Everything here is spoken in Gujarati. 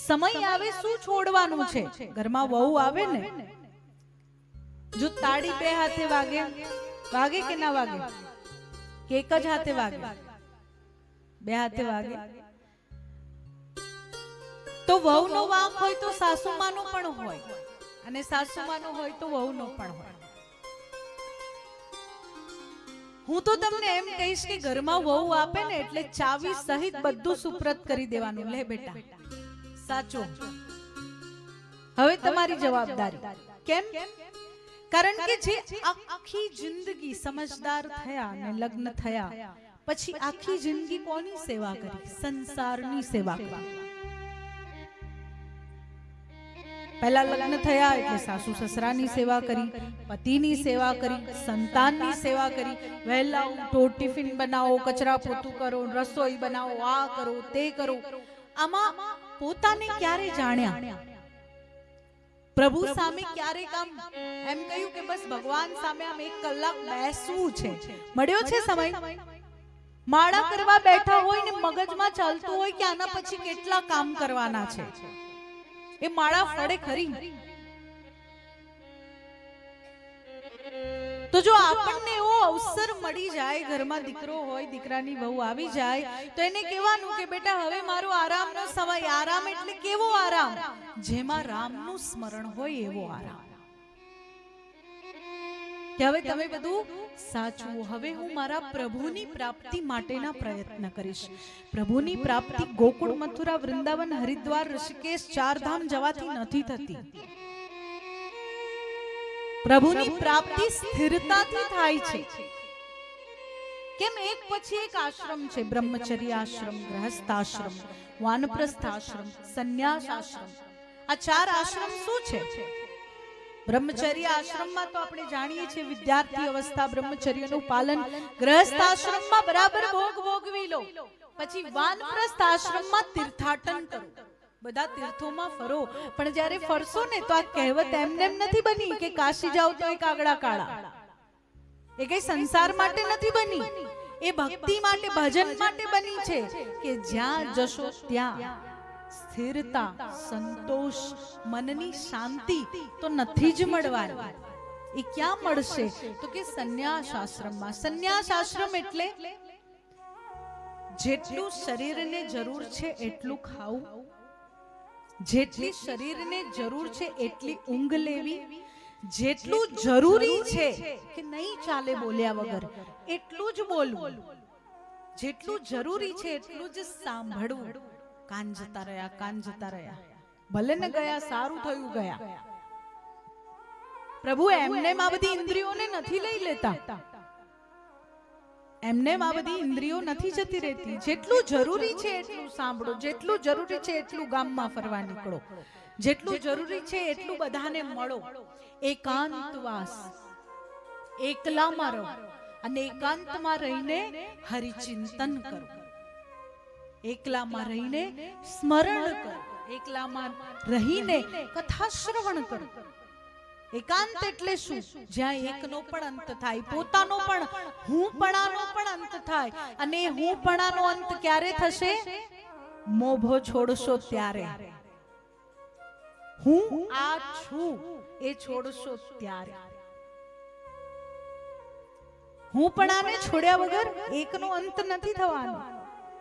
સમય આવે શું છોડવાનું છે. ઘરમાં વહુ આવે ને, જો તાળી બે હાથે વાગે, વાગે કે ના વાગે? કે એક જ હાથે વાગે? બે હાથે વાગે. તો વહુનો વાંક હોય તો સાસુમાનો પણ હોય, અને સાસુમાનો હોય તો વહુનો પણ હોય. હું તો તમને એમ કહીશ કે ઘરમાં વહુ આપે ને એટલે ચાવી સહિત બધું સુપ્રત કરી દેવાનું. લે બેટા, સાચો, હવે તમારી જવાબદારી. કેમ? કારણ કે જે આખી જિંદગી સમજદાર થયા ને લગ્ન થયા પછી આખી જિંદગી કોની સેવા કરી? સંસારની સેવા કરી. પહેલા લગ્ન થયા એટલે સાસુ સસરાની સેવા કરી, પતિની સેવા કરી, સંતાનની સેવા કરી. વહેલા ઉઠો, ટિફિન બનાવો, કચરા પોતું કરો, રસોઈ બનાવો, આ કરો તે કરો. આમાં પોતાને ક્યારે જાણ્યા? પ્રભુ સામે ક્યારે કામ એમ કહ્યું કે બસ ભગવાન સામે આમ 1 કલાક બેસવું છે? મળ્યો છે સમય? માળા કરવા બેઠા હોય ને મગજમાં ચાલતું હોય કે આના પછી કેટલા કામ કરવાના છે, એ માળા ફળે ખરી? તો જો આપણને એવો અવસર મળી જાય, ઘરમાં દીકરો હોય, દીકરાની વહુ આવી જાય, તો એને કહેવાનું કે બેટા હવે મારો આરામનો સમય. આરામ એટલે કેવો આરામ? જેમાં રામનું સ્મરણ હોય એવો આરામ. કે હવે તમે બધું સાચું, હવે હું મારા પ્રભુની પ્રાપ્તિ માટેના પ્રયત્ન કરીશ. પ્રભુની પ્રાપ્તિ ગોકુળ, મથુરા, વૃંદાવન, હરિદ્વાર, ઋષિકેશ 4 ધામ જવાથી નથી થતી. પ્રભુની પ્રાપ્તિ સ્થિરતાથી થાય છે. કેમ? એક પછી એક આશ્રમ છે. બ્રહ્મચર્ય આશ્રમ, ગૃહસ્થાશ્રમ, વાનપ્રસ્થાશ્રમ, સંન્યાસ આશ્રમ. આ 4 આશ્રમ શું છે? બ્રહ્મચર્ય આશ્રમમાં તો આપણે જાણીએ છીએ વિદ્યાર્થી અવસ્થા બ્રહ્મચર્યનું પાલન, ગૃહસ્થ આશ્રમમાં બરાબર ભોગ ભોગવી લો. પછી વાનપ્રસ્થ આશ્રમમાં તીર્થાટન કરો, બધા તીર્થોમાં ફરો. પણ જ્યારે ફરશો ને તો આ કહેવત એમને એમ નથી બની કે કાશી જાવ તો એક કાગડા કાળા. એ કઈ સંસાર માટે નથી બની, એ ભક્તિ માટે, ભજન માટે બની છે કે જ્યાં જશો ત્યાં સ્થિરતા, સંતોષ, મનની શાંતિ તો નથી જ મળવાની. એ ક્યાં મળશે? તો કે સંન્યાસ આશ્રમમાં. સંન્યાસ આશ્રમ એટલે જેટલું શરીરને જરૂર છે એટલું ખાવું, જેટલી શરીરને જરૂર છે એટલી ઊંઘ લેવી, જેટલું જરૂરી છે કે નહીં ચાલે બોલ્યા વગર એટલું જ બોલવું, જેટલું જરૂરી છે એટલું જ સાંભળવું. કાન જતા રહ્યા, કાન જતા રહ્યા, ભલે ને ગયા, સારું થયું ગયા. પ્રભુ એમને આ બધી ઇન્દ્રિયોને નથી લઈ લેતા, એમને આ બધી ઇન્દ્રિયો નથી જતી રહેતી. જેટલું જરૂરી છે એટલું સાંભળો, જેટલું જરૂરી છે એટલું ગામમાં ફરવા નીકળો, જેટલું જરૂરી છે એટલું બધાને મળો. એકાંતવાસ, એકલામાં રહો અને એકાંતમાં રહીને હરિચિંતન કરો, એકલામાં રહીને સ્મરણ કરો, એકલામાં રહીને કથા શ્રવણ કરો. એકાંત એટલે શું? જ્યાં એકનો પણ અંત થાય, પોતાનો પણ, હુંપણાનો પણ અંત થાય. અને હુંપણાનો અંત ક્યારે થશે? મોભો છોડશો ત્યારે. હું આ છું એ છોડશો ત્યારે. હુંપણાને છોડ્યા વગર એકનો અંત નથી થવાનો.